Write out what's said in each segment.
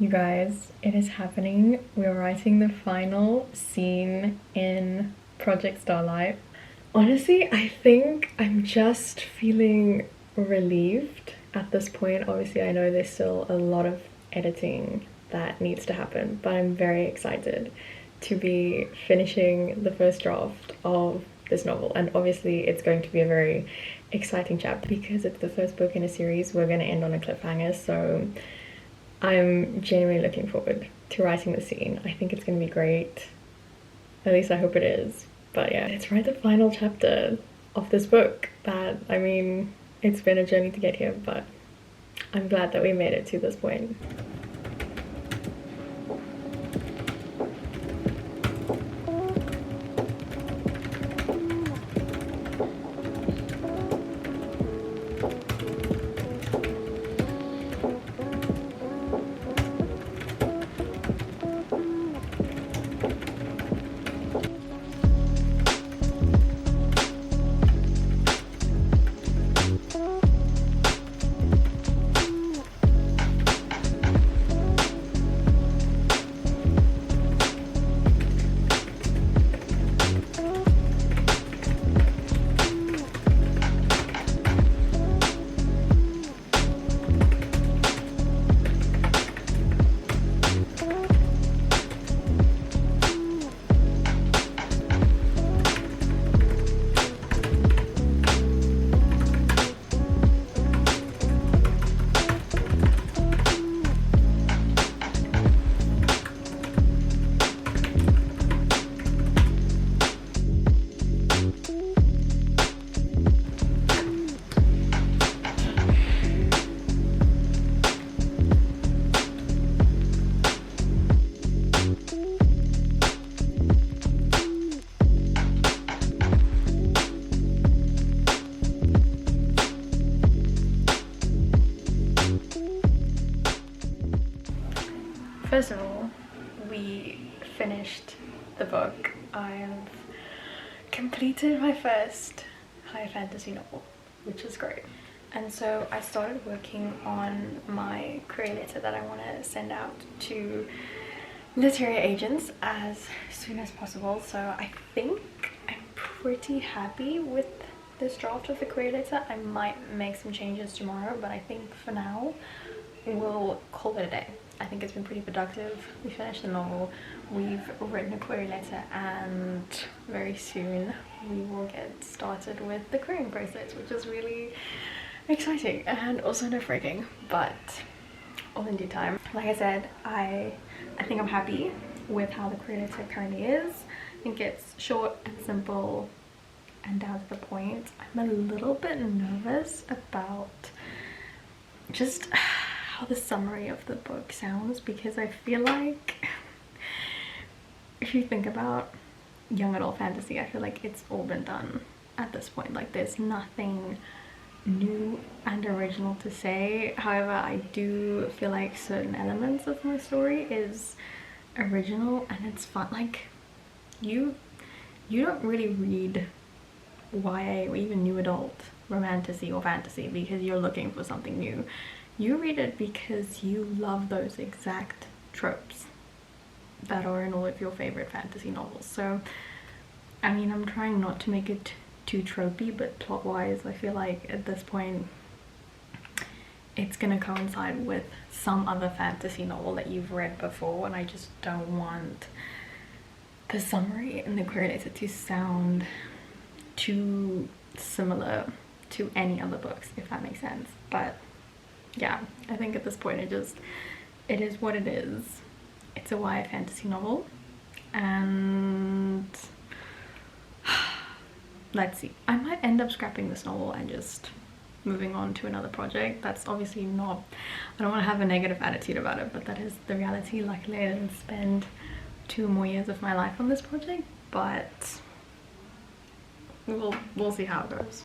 You guys, it is happening. We're writing the final scene in Project Starlight. Honestly, I think I'm just feeling relieved at this point. Obviously, I know there's still a lot of editing that needs to happen, but I'm very excited to be finishing the first draft of this novel. And obviously it's going to be a very exciting chapter because it's the first book in a series. We're going to end on a cliffhanger, so I'm genuinely looking forward to writing the scene. I think it's going to be great. At least I hope it is. But yeah, let's write the final chapter of this book. That, I mean, it's been a journey to get here, but I'm glad that we made it to this point. First of all, we finished the book. I have completed my first high fantasy novel, which is great. And so I started working on my query letter that I want to send out to literary agents as soon as possible. So I think I'm pretty happy with this draft of the query letter. I might make some changes tomorrow, but I think for now we'll call it a day. I think it's been pretty productive. We finished the novel, we've written a query letter, and very soon we will get started with the querying process, which is really exciting and also nerve-wracking, but all in due time. Like I said, I think I'm happy with how the query letter currently is. I think it's short and simple and down to the point. I'm a little bit nervous about just how the summary of the book sounds, because I feel like if you think about young adult fantasy, I feel like it's all been done at this point. Like, there's nothing new and original to say. However, I do feel like certain elements of my story is original and it's fun. Like, you don't really read YA or even new adult romantasy or fantasy because you're looking for something new. You read it because you love those exact tropes that are in all of your favorite fantasy novels. So, I mean, I'm trying not to make it too tropey, but plot-wise, I feel like at this point it's gonna coincide with some other fantasy novel that you've read before, and I just don't want the summary and the query letter to sound too similar to any other books, if that makes sense. But yeah, I think at this point it is what it is. It's a YA fantasy novel, and let's see. I might end up scrapping this novel and just moving on to another project. That's obviously not, I don't want to have a negative attitude about it, but that is the reality. Luckily I didn't spend 2 more years of my life on this project, but we'll see how it goes.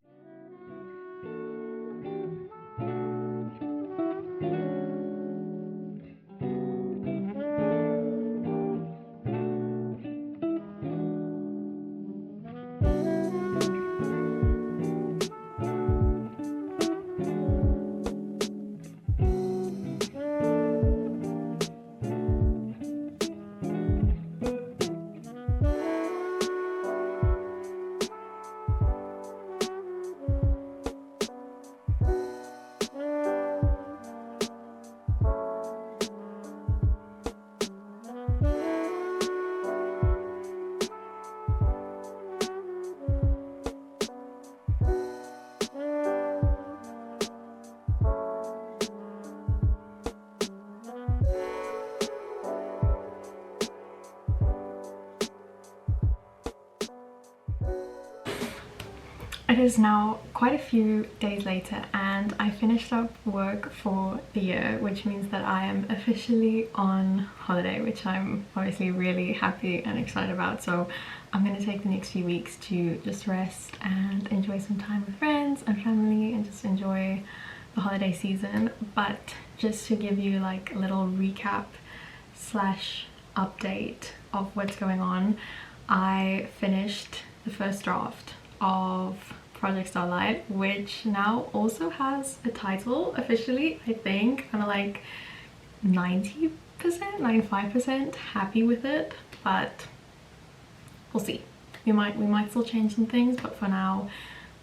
It is now quite a few days later and I finished up work for the year, which means that I am officially on holiday, which I'm obviously really happy and excited about. So I'm going to take the next few weeks to just rest and enjoy some time with friends and family and just enjoy the holiday season. But just to give you like a little recap slash update of what's going on, I finished the first draft of Project Starlight, which now also has a title officially. I think I'm like 90%, 95% happy with it, but we'll see. We might still change some things, but for now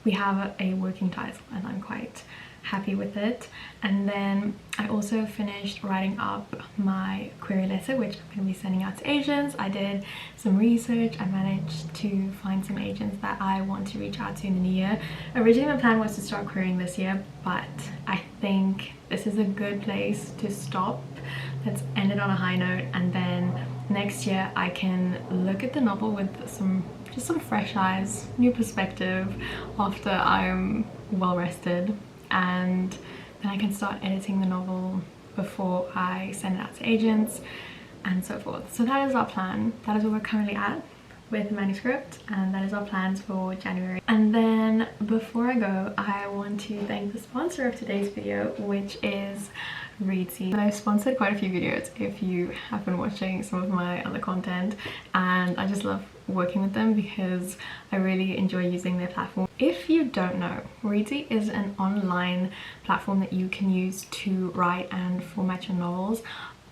we have a working title and I'm quite happy with it. And then I also finished writing up my query letter, which I'm going to be sending out to agents. I did some research. I managed to find some agents that I want to reach out to in the new year. Originally my plan was to start querying this year, but I think this is a good place to stop. Let's end it on a high note, and then next year I can look at the novel with just some fresh eyes, new perspective after I'm well rested, and then I can start editing the novel before I send it out to agents and so forth. So that is our plan. That is where we're currently at with the manuscript, and that is our plans for January. And then before I go, I want to thank the sponsor of today's video, which is Reedsy. I've sponsored quite a few videos if you have been watching some of my other content, and I just love working with them because I really enjoy using their platform. If you don't know, Reedsy is an online platform that you can use to write and format your novels,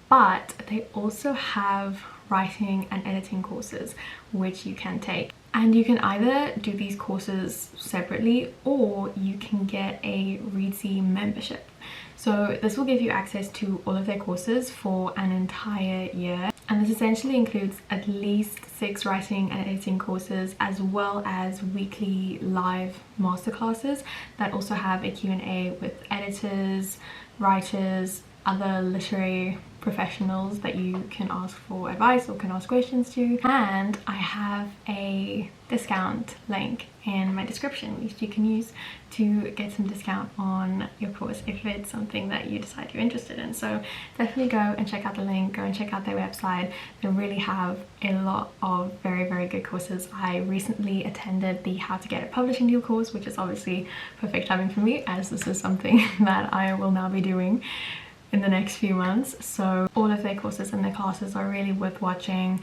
but they also have writing and editing courses which you can take, and you can either do these courses separately or you can get a Reedsy membership. So this will give you access to all of their courses for an entire year, and this essentially includes at least 6 writing and editing courses, as well as weekly live masterclasses that also have a Q&A with editors, writers, other literary professionals that you can ask for advice or can ask questions to. And I have a discount link in my description which you can use to get some discount on your course if it's something that you decide you're interested in. So definitely go and check out the link, go and check out their website. They really have a lot of very good courses. I recently attended the How to Get a Publishing Deal course, which is obviously perfect timing for me as this is something that I will now be doing in the next few months. So all of their courses and their classes are really worth watching,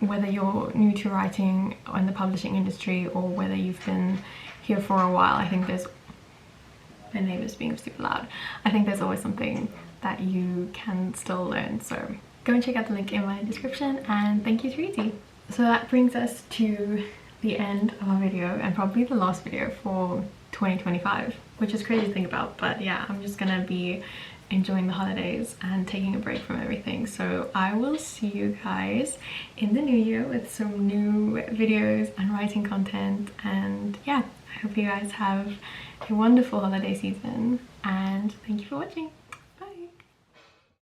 whether you're new to writing in the publishing industry or whether you've been here for a while. I think there's, my neighbour's being super loud. I think there's always something that you can still learn. So go and check out the link in my description, and thank you to Reedsy. So that brings us to the end of our video, and probably the last video for 2025, which is crazy to think about. But yeah, I'm just gonna be enjoying the holidays and taking a break from everything. So I will see you guys in the new year with some new videos and writing content. And yeah, I hope you guys have a wonderful holiday season, and thank you for watching.